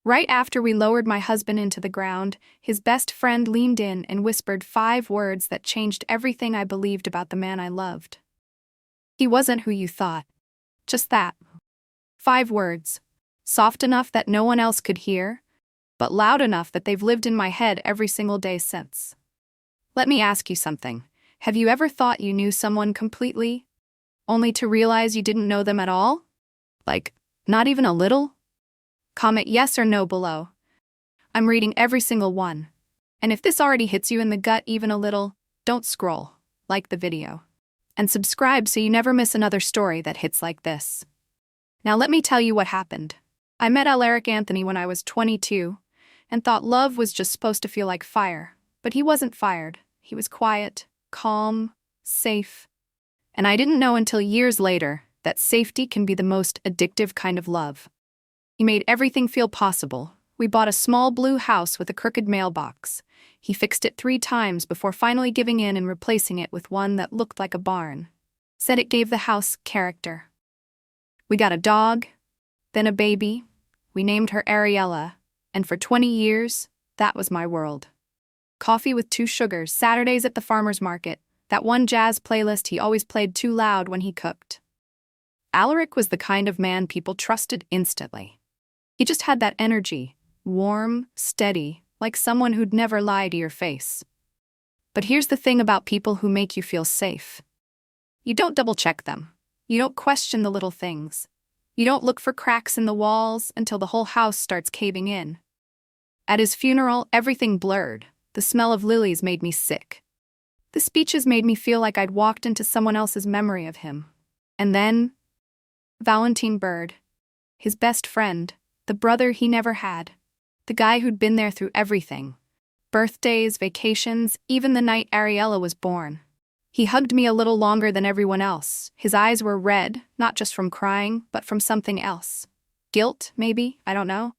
Right after we lowered my husband into the ground, his best friend leaned in and whispered 5 words that changed everything I believed about the man I loved. He wasn't who you thought. Just that. 5 words. Soft enough that no one else could hear, but loud enough that they've lived in my head every single day since. Let me ask you something. Have you ever thought you knew someone completely, only to realize you didn't know them at all? Like, not even a little? Comment yes or no below. I'm reading every single one. And if this already hits you in the gut even a little, don't scroll, like the video. And subscribe so you never miss another story that hits like this. Now let me tell you what happened. I met Alaric Anthony when I was 22, and thought love was just supposed to feel like fire. But he wasn't fired. He was quiet, calm, safe. And I didn't know until years later that safety can be the most addictive kind of love. He made everything feel possible. We bought a small blue house with a crooked mailbox. He fixed it 3 times before finally giving in and replacing it with one that looked like a barn. Said it gave the house character. We got a dog, then a baby. We named her Ariella, and for 20 years, that was my world. Coffee with 2 sugars, Saturdays at the farmer's market, that one jazz playlist he always played too loud when he cooked. Alaric was the kind of man people trusted instantly. He just had that energy, warm, steady, like someone who'd never lie to your face. But here's the thing about people who make you feel safe. You don't double-check them. You don't question the little things. You don't look for cracks in the walls until the whole house starts caving in. At his funeral, everything blurred. The smell of lilies made me sick. The speeches made me feel like I'd walked into someone else's memory of him. And then, Valentine Bird, his best friend, the brother he never had, the guy who'd been there through everything. Birthdays, vacations, even the night Ariella was born. He hugged me a little longer than everyone else. His eyes were red, not just from crying, but from something else. Guilt, maybe, I don't know.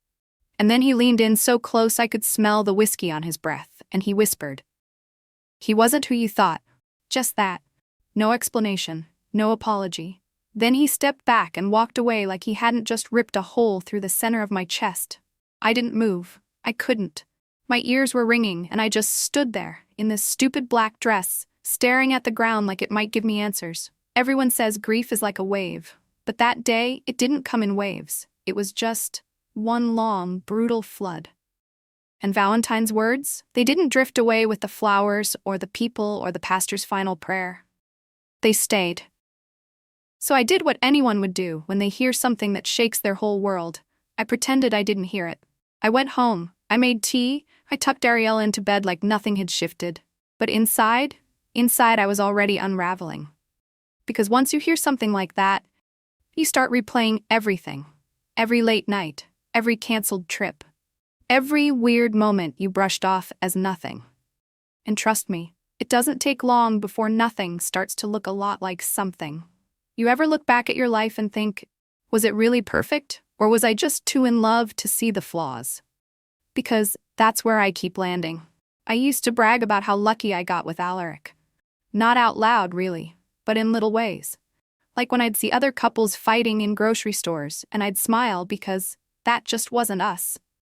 And then he leaned in so close I could smell the whiskey on his breath, and he whispered. He wasn't who you thought. Just that. No explanation, no apology. Then he stepped back and walked away like he hadn't just ripped a hole through the center of my chest. I didn't move. I couldn't. My ears were ringing, and I just stood there, in this stupid black dress, staring at the ground like it might give me answers. Everyone says grief is like a wave, but that day, it didn't come in waves. It was just one long, brutal flood. And Valentine's words? They didn't drift away with the flowers or the people or the pastor's final prayer. They stayed. So I did what anyone would do when they hear something that shakes their whole world. I pretended I didn't hear it. I went home. I made tea. I tucked Ariella into bed like nothing had shifted. But inside I was already unraveling. Because once you hear something like that, you start replaying everything. Every late night, every canceled trip, every weird moment you brushed off as nothing. And trust me, it doesn't take long before nothing starts to look a lot like something. You ever look back at your life and think, was it really perfect, or was I just too in love to see the flaws? Because that's where I keep landing. I used to brag about how lucky I got with Alaric. Not out loud, really, but in little ways. Like when I'd see other couples fighting in grocery stores, and I'd smile because that just wasn't us.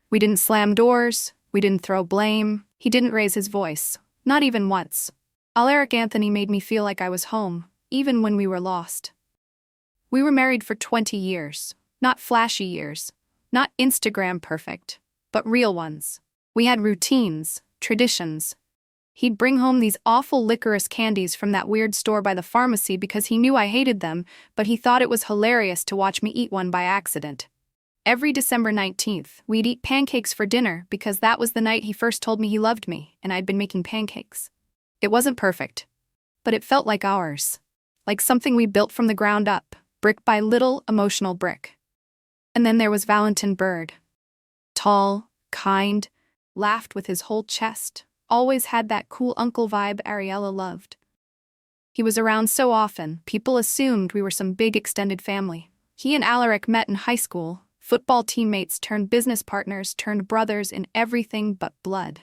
We didn't slam doors, we didn't throw blame, he didn't raise his voice, not even once. Alaric Anthony made me feel like I was home, even when we were lost. We were married for 20 years, not flashy years, not Instagram perfect, but real ones. We had routines, traditions. He'd bring home these awful licorice candies from that weird store by the pharmacy because he knew I hated them, but he thought it was hilarious to watch me eat one by accident. Every December 19th, we'd eat pancakes for dinner because that was the night he first told me he loved me, and I'd been making pancakes. It wasn't perfect, but it felt like ours. Like something we built from the ground up, brick by little emotional brick. And then there was Valentine Bird. Tall, kind, laughed with his whole chest, always had that cool uncle vibe Ariella loved. He was around so often, people assumed we were some big extended family. He and Alaric met in high school, football teammates turned business partners turned brothers in everything but blood.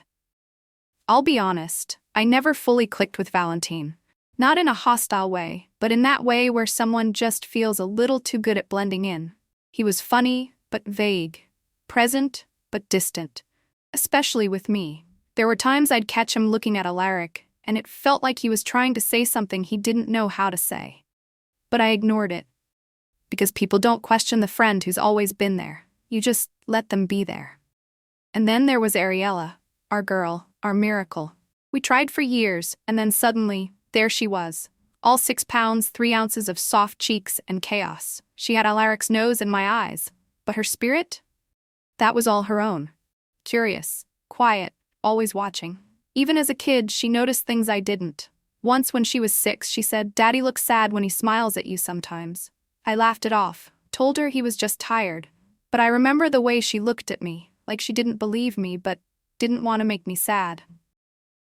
I'll be honest, I never fully clicked with Valentine. Not in a hostile way, but in that way where someone just feels a little too good at blending in. He was funny, but vague. Present, but distant. Especially with me. There were times I'd catch him looking at Alaric, and it felt like he was trying to say something he didn't know how to say. But I ignored it. Because people don't question the friend who's always been there. You just let them be there. And then there was Ariella, our girl, our miracle. We tried for years, and then suddenly, there she was. All 6 pounds, 3 ounces of soft cheeks and chaos. She had Alaric's nose and my eyes. But her spirit? That was all her own. Curious, quiet, always watching. Even as a kid, she noticed things I didn't. Once when she was 6, she said, "Daddy looks sad when he smiles at you sometimes." I laughed it off, told her he was just tired. But I remember the way she looked at me, like she didn't believe me but didn't want to make me sad.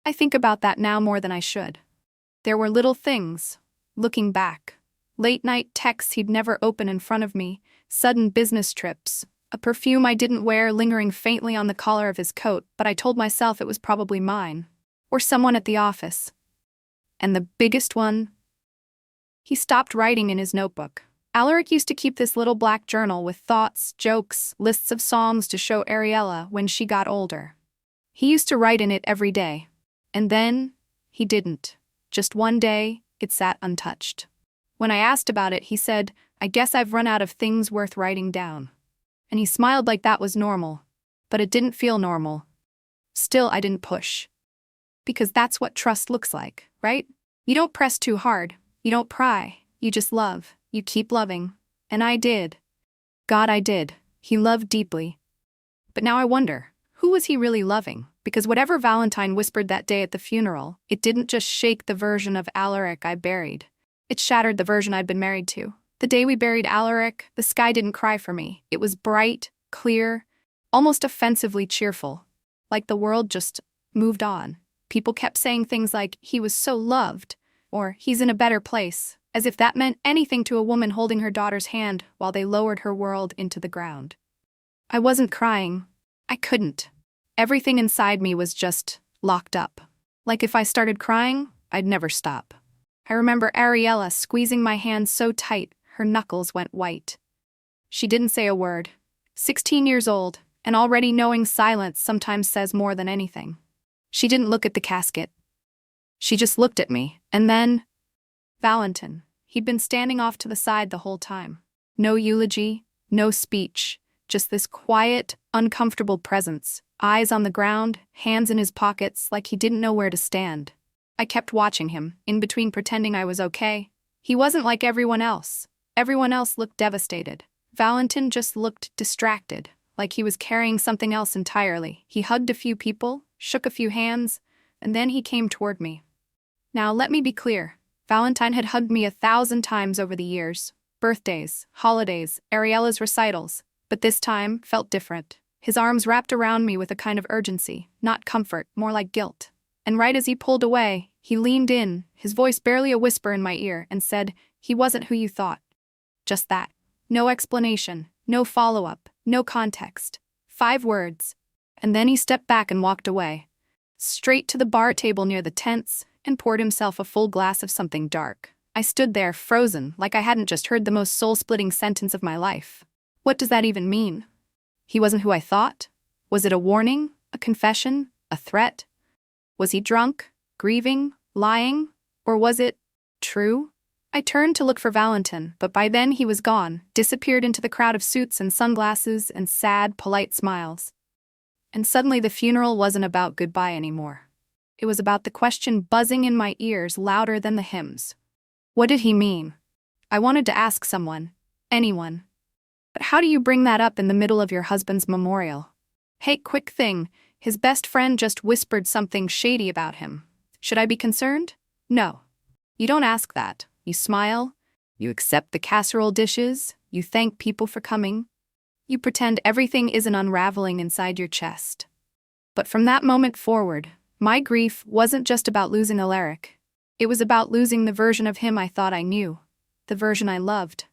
I think about that now more than I should. There were little things, looking back. Late-night texts he'd never open in front of me, sudden business trips, a perfume I didn't wear lingering faintly on the collar of his coat, but I told myself it was probably mine. Or someone at the office. And the biggest one? He stopped writing in his notebook. Alaric used to keep this little black journal with thoughts, jokes, lists of songs to show Ariella when she got older. He used to write in it every day. And then, he didn't. Just one day, it sat untouched. When I asked about it, he said, "I guess I've run out of things worth writing down." And he smiled like that was normal. But it didn't feel normal. Still, I didn't push. Because that's what trust looks like, right? You don't press too hard. You don't pry. You just love. You keep loving. And I did. God, I did. He loved deeply. But now I wonder, who was he really loving? Because whatever Valentine whispered that day at the funeral, it didn't just shake the version of Alaric I buried. It shattered the version I'd been married to. The day we buried Alaric, the sky didn't cry for me. It was bright, clear, almost offensively cheerful. Like the world just moved on. People kept saying things like, "He was so loved," or "He's in a better place," as if that meant anything to a woman holding her daughter's hand while they lowered her world into the ground. I wasn't crying. I couldn't. Everything inside me was just locked up. Like if I started crying, I'd never stop. I remember Ariella squeezing my hand so tight, her knuckles went white. She didn't say a word. 16 years old, and already knowing silence sometimes says more than anything. She didn't look at the casket. She just looked at me, and then... Valentin. He'd been standing off to the side the whole time. No eulogy, no speech, just this quiet, uncomfortable presence. Eyes on the ground, hands in his pockets, like he didn't know where to stand. I kept watching him, in between pretending I was okay. He wasn't like everyone else. Everyone else looked devastated. Valentin just looked distracted, like he was carrying something else entirely. He hugged a few people, shook a few hands, and then he came toward me. Now, let me be clear. Valentine had hugged me 1,000 times over the years. Birthdays, holidays, Ariella's recitals. But this time felt different. His arms wrapped around me with a kind of urgency, not comfort, more like guilt. And right as he pulled away, he leaned in, his voice barely a whisper in my ear, and said, "He wasn't who you thought." Just that. No explanation, no follow-up, no context. 5 words. And then he stepped back and walked away. Straight to the bar table near the tents, and poured himself a full glass of something dark. I stood there, frozen, like I hadn't just heard the most soul-splitting sentence of my life. What does that even mean? He wasn't who I thought? Was it a warning? A confession? A threat? Was he drunk? Grieving? Lying? Or was it true? I turned to look for Valentin, but by then he was gone, disappeared into the crowd of suits and sunglasses and sad, polite smiles. And suddenly the funeral wasn't about goodbye anymore. It was about the question buzzing in my ears louder than the hymns. What did he mean? I wanted to ask someone. Anyone. But how do you bring that up in the middle of your husband's memorial? Hey, quick thing, his best friend just whispered something shady about him. Should I be concerned? No. You don't ask that. You smile. You accept the casserole dishes. You thank people for coming. You pretend everything isn't unraveling inside your chest. But from that moment forward, my grief wasn't just about losing Alaric. It was about losing the version of him I thought I knew. The version I loved.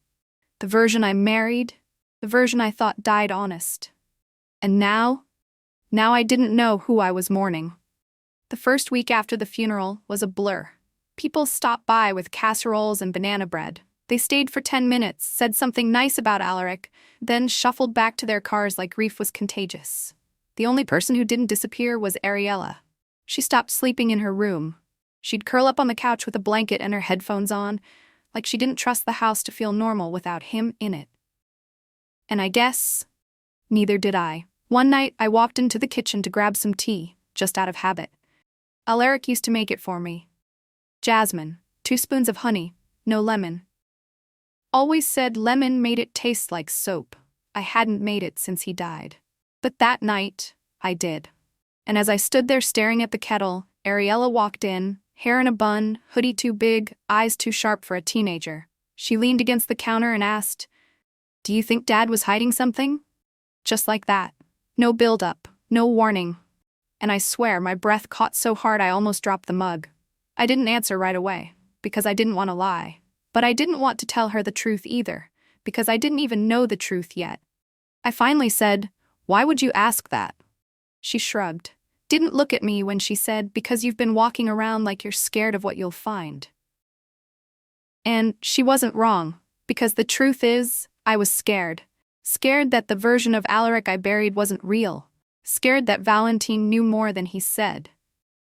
The version I married. The version I thought died honest. And now I didn't know who I was mourning. The first week after the funeral was a blur. People stopped by with casseroles and banana bread. They stayed for 10 minutes, said something nice about Alaric, then shuffled back to their cars like grief was contagious. The only person who didn't disappear was Ariella. She stopped sleeping in her room. She'd curl up on the couch with a blanket and her headphones on, like she didn't trust the house to feel normal without him in it. And I guess neither did I. One night, I walked into the kitchen to grab some tea, just out of habit. Alaric used to make it for me. Jasmine, 2 spoons of honey, no lemon. Always said lemon made it taste like soap. I hadn't made it since he died. But that night, I did. And as I stood there staring at the kettle, Ariella walked in, hair in a bun, hoodie too big, eyes too sharp for a teenager. She leaned against the counter and asked, "Do you think Dad was hiding something?" Just like that. No build-up, no warning. And I swear my breath caught so hard I almost dropped the mug. I didn't answer right away, because I didn't want to lie. But I didn't want to tell her the truth either, because I didn't even know the truth yet. I finally said, "Why would you ask that?" She shrugged. Didn't look at me when she said, "Because you've been walking around like you're scared of what you'll find." And she wasn't wrong, because the truth is, I was scared. Scared that the version of Alaric I buried wasn't real. Scared that Valentine knew more than he said.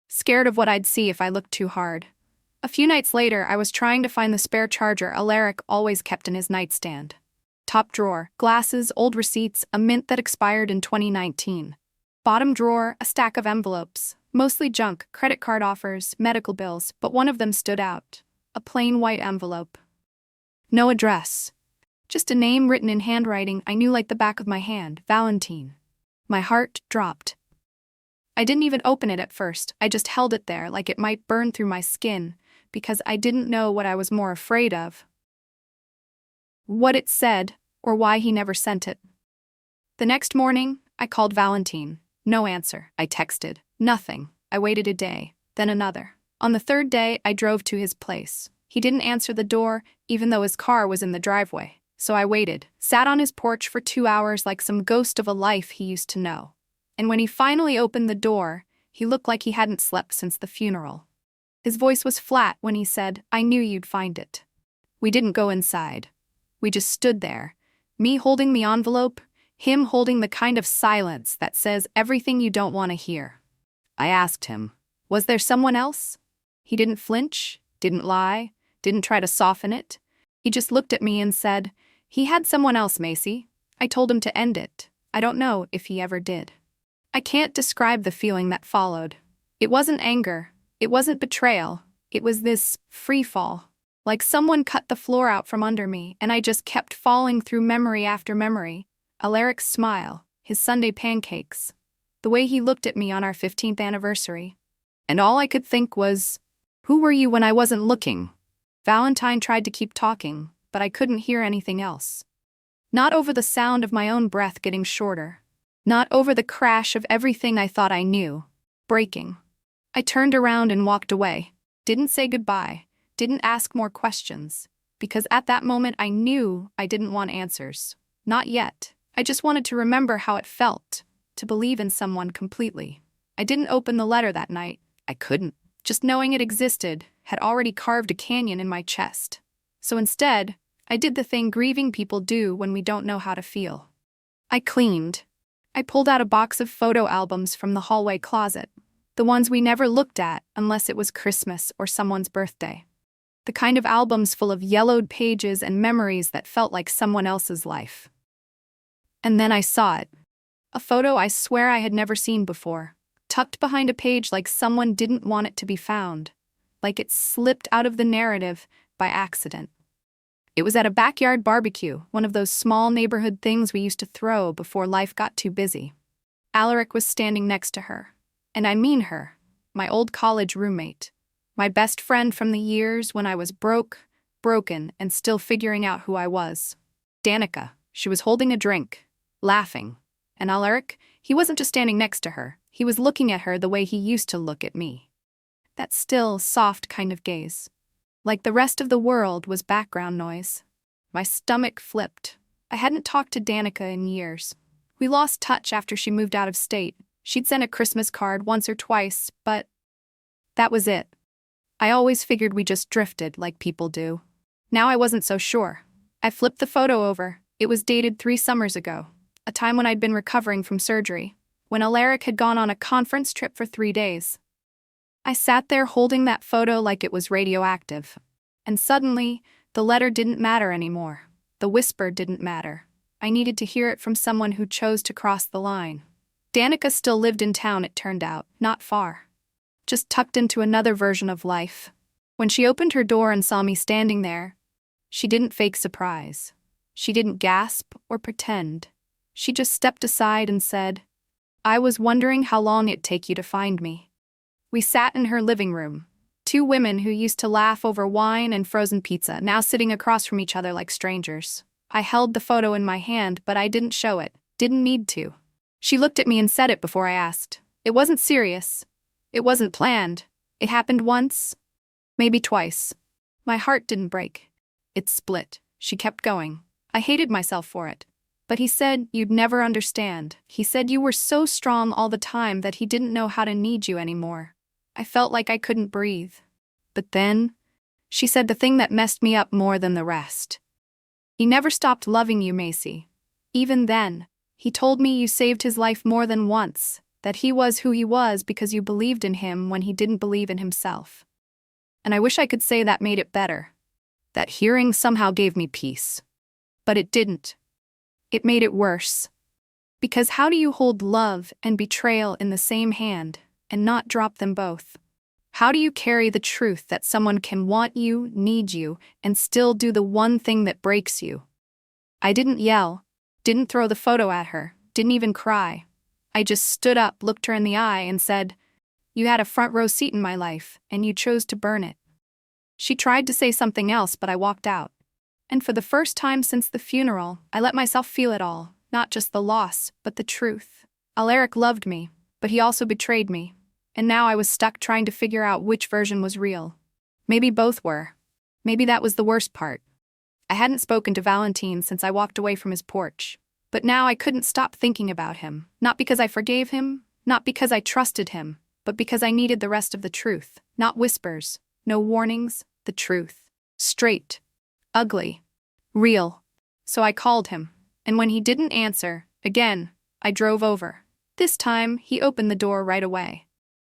Scared of what I'd see if I looked too hard. A few nights later, I was trying to find the spare charger Alaric always kept in his nightstand. Top drawer, glasses, old receipts, a mint that expired in 2019. Bottom drawer, a stack of envelopes, mostly junk, credit card offers, medical bills, but one of them stood out. A plain white envelope. No address. Just a name written in handwriting I knew like the back of my hand, Valentine. My heart dropped. I didn't even open it at first, I just held it there like it might burn through my skin, because I didn't know what I was more afraid of. What it said, or why he never sent it. The next morning, I called Valentine. No answer. I texted. Nothing. I waited a day, then another. On the 3rd day, I drove to his place. He didn't answer the door, even though his car was in the driveway. So I waited, sat on his porch for 2 hours like some ghost of a life he used to know. And when he finally opened the door, he looked like he hadn't slept since the funeral. His voice was flat when he said, "I knew you'd find it." We didn't go inside. We just stood there, me holding the envelope, him holding the kind of silence that says everything you don't want to hear. I asked him, "Was there someone else?" He didn't flinch, didn't lie, didn't try to soften it. He just looked at me and said, "He had someone else, Macy." I told him to end it. I don't know if he ever did. I can't describe the feeling that followed. It wasn't anger. It wasn't betrayal. It was this free fall. Like someone cut the floor out from under me, and I just kept falling through memory after memory. Alaric's smile, his Sunday pancakes, the way he looked at me on our 15th anniversary. And all I could think was, "Who were you when I wasn't looking?" Valentine tried to keep talking, but I couldn't hear anything else. Not over the sound of my own breath getting shorter. Not over the crash of everything I thought I knew, breaking. I turned around and walked away. Didn't say goodbye. Didn't ask more questions. Because at that moment I knew I didn't want answers. Not yet. I just wanted to remember how it felt, to believe in someone completely. I didn't open the letter that night. I couldn't. Just knowing it existed had already carved a canyon in my chest. So instead, I did the thing grieving people do when we don't know how to feel. I cleaned. I pulled out a box of photo albums from the hallway closet. The ones we never looked at unless it was Christmas or someone's birthday. The kind of albums full of yellowed pages and memories that felt like someone else's life. And then I saw it. A photo I swear I had never seen before. Tucked behind a page like someone didn't want it to be found. Like it slipped out of the narrative by accident. It was at a backyard barbecue, one of those small neighborhood things we used to throw before life got too busy. Alaric was standing next to her. And I mean her, my old college roommate. My best friend from the years when I was broken, and still figuring out who I was. Danica, she was holding a drink, laughing. And Alaric, he wasn't just standing next to her, he was looking at her the way he used to look at me. That still, soft kind of gaze. Like the rest of the world was background noise. My stomach flipped. I hadn't talked to Danica in years. We lost touch after she moved out of state. She'd sent a Christmas card once or twice, but that was it. I always figured we just drifted like people do. Now I wasn't so sure. I flipped the photo over. It was dated 3 summers ago, a time when I'd been recovering from surgery, when Alaric had gone on a conference trip for 3 days. I sat there holding that photo like it was radioactive. And suddenly, the letter didn't matter anymore. The whisper didn't matter. I needed to hear it from someone who chose to cross the line. Danica still lived in town, it turned out, not far. Just tucked into another version of life. When she opened her door and saw me standing there, she didn't fake surprise. She didn't gasp or pretend. She just stepped aside and said, "I was wondering how long it'd take you to find me." We sat in her living room. 2 women who used to laugh over wine and frozen pizza, now sitting across from each other like strangers. I held the photo in my hand, but I didn't show it. Didn't need to. She looked at me and said it before I asked. It wasn't serious. It wasn't planned. It happened once, maybe twice. My heart didn't break. It split. She kept going. I hated myself for it. But he said, "You'd never understand." He said you were so strong all the time that he didn't know how to need you anymore. I felt like I couldn't breathe. But then, she said the thing that messed me up more than the rest. "He never stopped loving you, Macy. Even then, he told me you saved his life more than once, that he was who he was because you believed in him when he didn't believe in himself." And I wish I could say that made it better. That hearing somehow gave me peace. But it didn't. It made it worse. Because how do you hold love and betrayal in the same hand and not drop them both? How do you carry the truth that someone can want you, need you, and still do the one thing that breaks you? I didn't yell, didn't throw the photo at her, didn't even cry. I just stood up, looked her in the eye, and said, "You had a front row seat in my life, and you chose to burn it." She tried to say something else, but I walked out. And for the first time since the funeral, I let myself feel it all, not just the loss, but the truth. Alaric loved me, but he also betrayed me. And now I was stuck trying to figure out which version was real. Maybe both were. Maybe that was the worst part. I hadn't spoken to Valentine since I walked away from his porch. But now I couldn't stop thinking about him, not because I forgave him, not because I trusted him, but because I needed the rest of the truth. Not whispers, no warnings, the truth. Straight. Ugly. Real. So I called him, and when he didn't answer, again, I drove over. This time, he opened the door right away.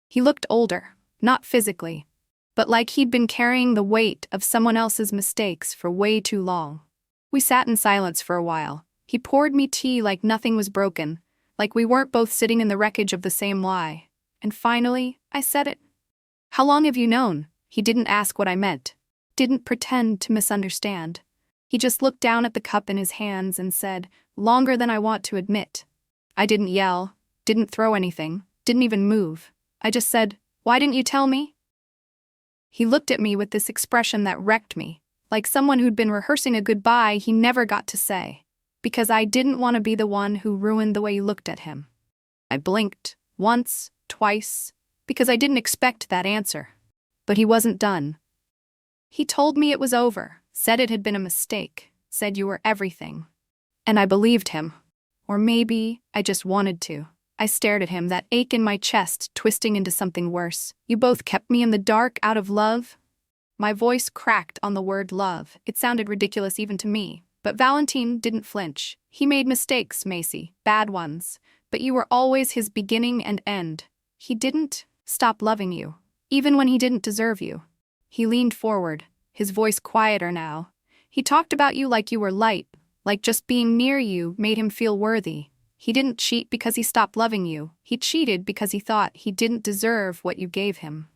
He looked older, not physically, but like he'd been carrying the weight of someone else's mistakes for way too long. We sat in silence for a while. He poured me tea like nothing was broken, like we weren't both sitting in the wreckage of the same lie. And finally, I said it. "How long have you known?" He didn't ask what I meant. Didn't pretend to misunderstand. He just looked down at the cup in his hands and said, "Longer than I want to admit." I didn't yell, didn't throw anything, didn't even move. I just said, "Why didn't you tell me?" He looked at me with this expression that wrecked me, like someone who'd been rehearsing a goodbye he never got to say, because I didn't want to be the one who ruined the way you looked at him. I blinked, once, twice, because I didn't expect that answer. But he wasn't done. He told me it was over, said it had been a mistake, said you were everything. And I believed him. Or maybe I just wanted to. I stared at him, that ache in my chest twisting into something worse. "You both kept me in the dark out of love?" My voice cracked on the word love. It sounded ridiculous even to me. But Valentine didn't flinch. "He made mistakes, Macy, bad ones. But you were always his beginning and end. He didn't stop loving you, even when he didn't deserve you." He leaned forward, his voice quieter now. "He talked about you like you were light, like just being near you made him feel worthy. He didn't cheat because he stopped loving you. He cheated because he thought he didn't deserve what you gave him."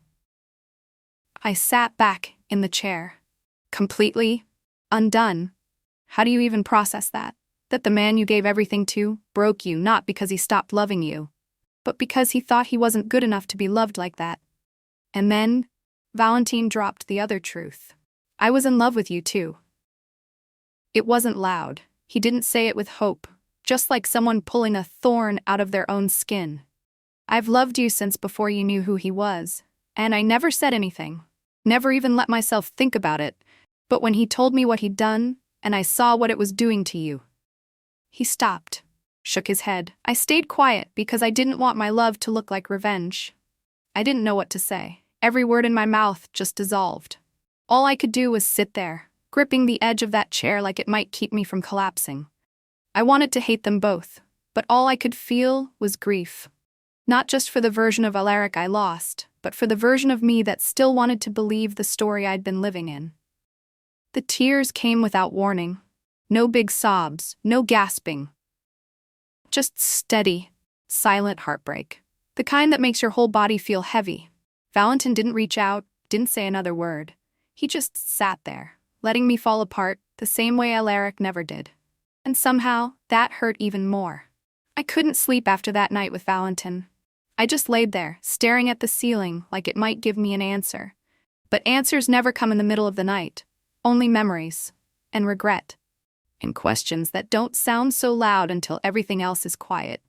I sat back in the chair, completely undone. How do you even process that? That the man you gave everything to broke you not because he stopped loving you, but because he thought he wasn't good enough to be loved like that. And then, Valentine dropped the other truth. "I was in love with you too." It wasn't loud. He didn't say it with hope, just like someone pulling a thorn out of their own skin. "I've loved you since before you knew who he was, and I never said anything, never even let myself think about it. But when he told me what he'd done, and I saw what it was doing to you." He stopped, shook his head. I stayed quiet because I didn't want my love to look like revenge. I didn't know what to say. Every word in my mouth just dissolved. All I could do was sit there, gripping the edge of that chair like it might keep me from collapsing. I wanted to hate them both, but all I could feel was grief. Not just for the version of Alaric I lost, but for the version of me that still wanted to believe the story I'd been living in. The tears came without warning. No big sobs, no gasping. Just steady, silent heartbreak. The kind that makes your whole body feel heavy. Valentin didn't reach out, didn't say another word. He just sat there, letting me fall apart the same way Alaric never did. And somehow, that hurt even more. I couldn't sleep after that night with Valentin. I just laid there, staring at the ceiling like it might give me an answer. But answers never come in the middle of the night. Only memories. And regret. And questions that don't sound so loud until everything else is quiet.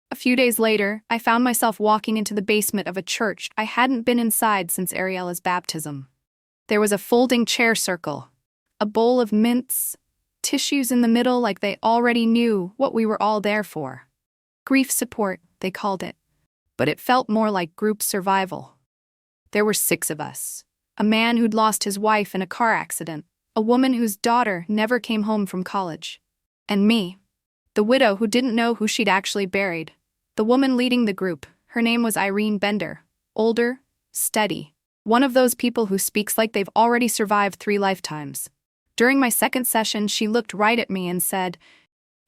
A few days later, I found myself walking into the basement of a church I hadn't been inside since Ariella's baptism. There was a folding chair circle, a bowl of mints, tissues in the middle like they already knew what we were all there for. Grief support, they called it. But it felt more like group survival. There were 6 of us. A man who'd lost his wife in a car accident, a woman whose daughter never came home from college, and me, the widow who didn't know who she'd actually buried. The woman leading the group, her name was Irene Bender, older, steady, one of those people who speaks like they've already survived 3 lifetimes. During my second session, she looked right at me and said,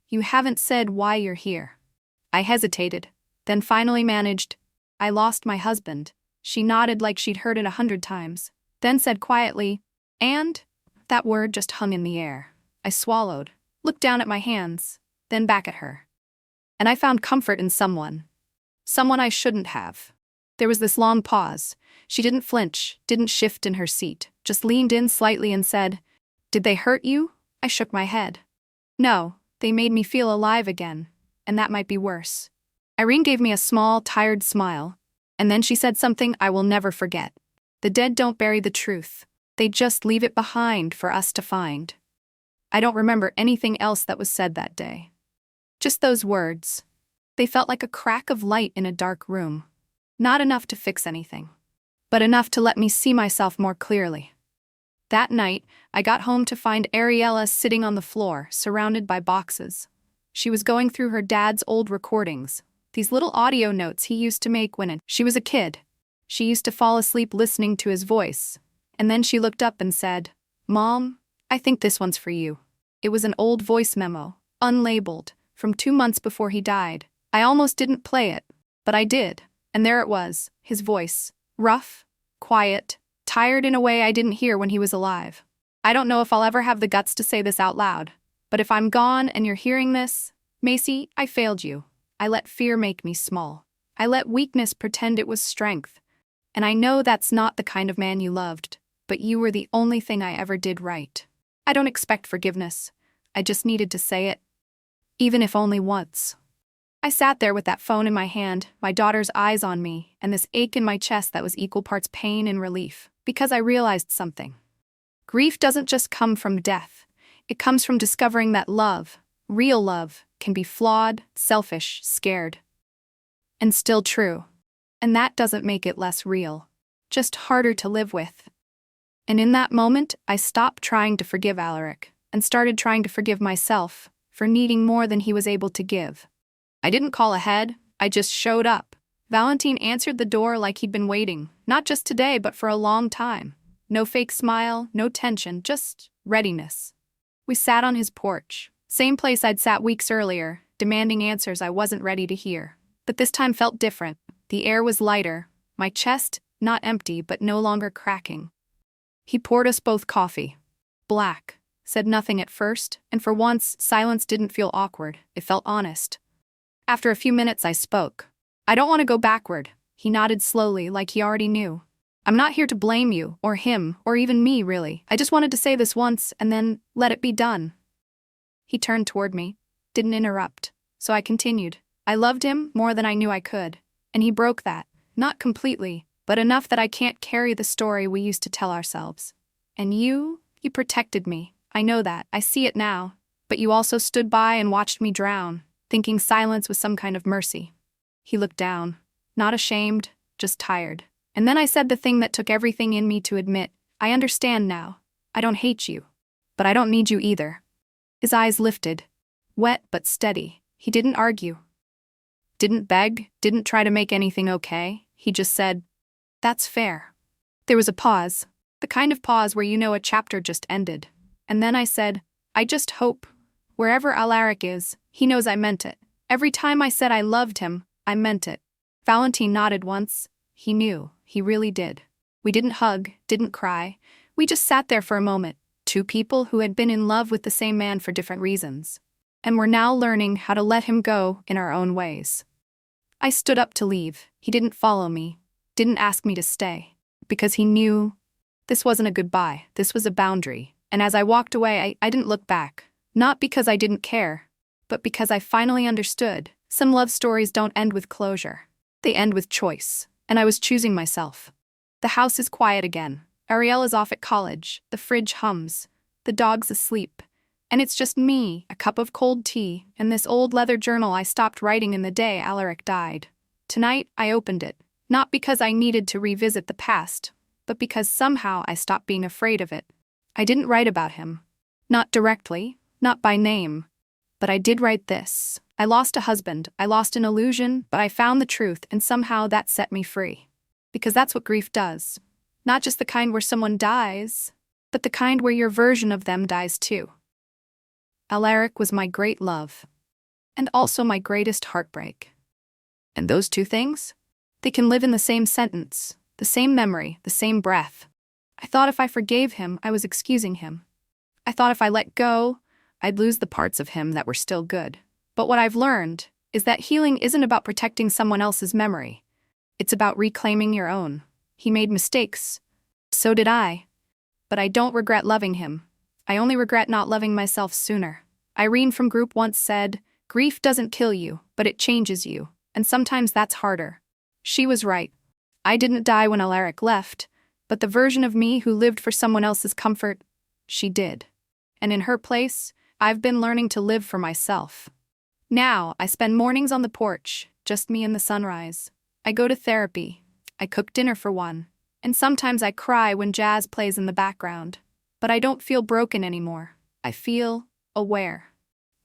"You haven't said why you're here." I hesitated, then finally managed, "I lost my husband." She nodded like she'd heard it 100 times, then said quietly, "And?" That word just hung in the air. I swallowed, looked down at my hands, then back at her. And I found comfort in someone I shouldn't have. There was this long pause. She didn't flinch, didn't shift in her seat, just leaned in slightly and said, "Did they hurt you?" I shook my head. "No, they made me feel alive again, and that might be worse." Irene gave me a small, tired smile, and then she said something I will never forget. "The dead don't bury the truth. They just leave it behind for us to find." I don't remember anything else that was said that day. Just those words. They felt like a crack of light in a dark room. Not enough to fix anything, but enough to let me see myself more clearly. That night, I got home to find Ariella sitting on the floor, surrounded by boxes. She was going through her dad's old recordings, these little audio notes he used to make when she was a kid. She used to fall asleep listening to his voice, and then she looked up and said, "Mom, I think this one's for you." It was an old voice memo, unlabeled, from 2 months before he died. I almost didn't play it, but I did, and there it was, his voice, rough, quiet, tired in a way I didn't hear when he was alive. I don't know if I'll ever have the guts to say this out loud, but if I'm gone and you're hearing this, Macy, I failed you. I let fear make me small. I let weakness pretend it was strength. And I know that's not the kind of man you loved, but you were the only thing I ever did right. I don't expect forgiveness. I just needed to say it, even if only once. I sat there with that phone in my hand, my daughter's eyes on me, and this ache in my chest that was equal parts pain and relief, because I realized something. Grief doesn't just come from death. It comes from discovering that love, real love, can be flawed, selfish, scared, and still true. And that doesn't make it less real, just harder to live with. And in that moment, I stopped trying to forgive Alaric and started trying to forgive myself for needing more than he was able to give. I didn't call ahead, I just showed up. Valentin answered the door like he'd been waiting, not just today, but for a long time. No fake smile, no tension, just readiness. We sat on his porch, same place I'd sat weeks earlier, demanding answers I wasn't ready to hear. But this time felt different. The air was lighter, my chest not empty but no longer cracking. He poured us both coffee. Black. Said nothing at first, and for once, silence didn't feel awkward, it felt honest. After a few minutes I spoke. "I don't want to go backward." He nodded slowly like he already knew. "I'm not here to blame you, or him, or even me, really. I just wanted to say this once, and then let it be done." He turned toward me, didn't interrupt, so I continued. "I loved him more than I knew I could, and he broke that. Not completely, but enough that I can't carry the story we used to tell ourselves. And you protected me. I know that, I see it now, but you also stood by and watched me drown, thinking silence was some kind of mercy." He looked down, not ashamed, just tired. And then I said the thing that took everything in me to admit, "I understand now. I don't hate you. But I don't need you either. His eyes lifted. Wet but steady. He didn't argue. Didn't beg, didn't try to make anything okay. He just said, "That's fair." There was a pause. The kind of pause where you know a chapter just ended. And then I said, "I just hope, wherever Alaric is, he knows I meant it. Every time I said I loved him, I meant it." Valentine nodded once. He knew, he really did. We didn't hug, didn't cry. We just sat there for a moment, two people who had been in love with the same man for different reasons. And were now learning how to let him go in our own ways. I stood up to leave. He didn't follow me, didn't ask me to stay, because he knew this wasn't a goodbye, this was a boundary. And as I walked away, I didn't look back. Not because I didn't care, but because I finally understood. Some love stories don't end with closure. They end with choice, and I was choosing myself. The house is quiet again. Ariel is off at college, the fridge hums, the dog's asleep, and it's just me, a cup of cold tea, and this old leather journal I stopped writing in the day Alaric died. Tonight, I opened it, not because I needed to revisit the past, but because somehow I stopped being afraid of it. I didn't write about him. Not directly, not by name. But I did write this. I lost a husband, I lost an illusion, but I found the truth, and somehow that set me free. Because that's what grief does. Not just the kind where someone dies, but the kind where your version of them dies too. Alaric was my great love, and also my greatest heartbreak. And those two things? They can live in the same sentence, the same memory, the same breath. I thought if I forgave him, I was excusing him. I thought if I let go, I'd lose the parts of him that were still good. But what I've learned is that healing isn't about protecting someone else's memory. It's about reclaiming your own. He made mistakes. So did I. But I don't regret loving him. I only regret not loving myself sooner. Irene from Group once said, "Grief doesn't kill you, but it changes you, and sometimes that's harder." She was right. I didn't die when Alaric left, but the version of me who lived for someone else's comfort, she did. And in her place, I've been learning to live for myself. Now, I spend mornings on the porch, just me and the sunrise. I go to therapy. I cook dinner for one. And sometimes I cry when jazz plays in the background. But I don't feel broken anymore. I feel aware.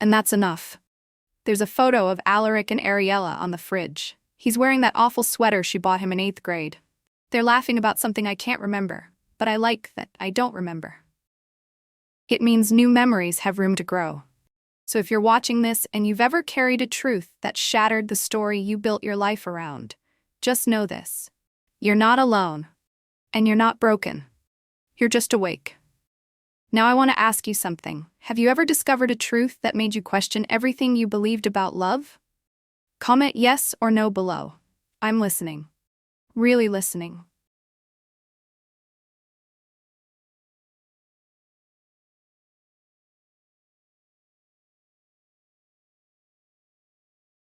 And that's enough. There's a photo of Alaric and Ariella on the fridge. He's wearing that awful sweater she bought him in 8th grade. They're laughing about something I can't remember, but I like that I don't remember. It means new memories have room to grow. So if you're watching this and you've ever carried a truth that shattered the story you built your life around, just know this. You're not alone. And you're not broken. You're just awake. Now I want to ask you something. Have you ever discovered a truth that made you question everything you believed about love? Comment yes or no below. I'm listening. Really listening.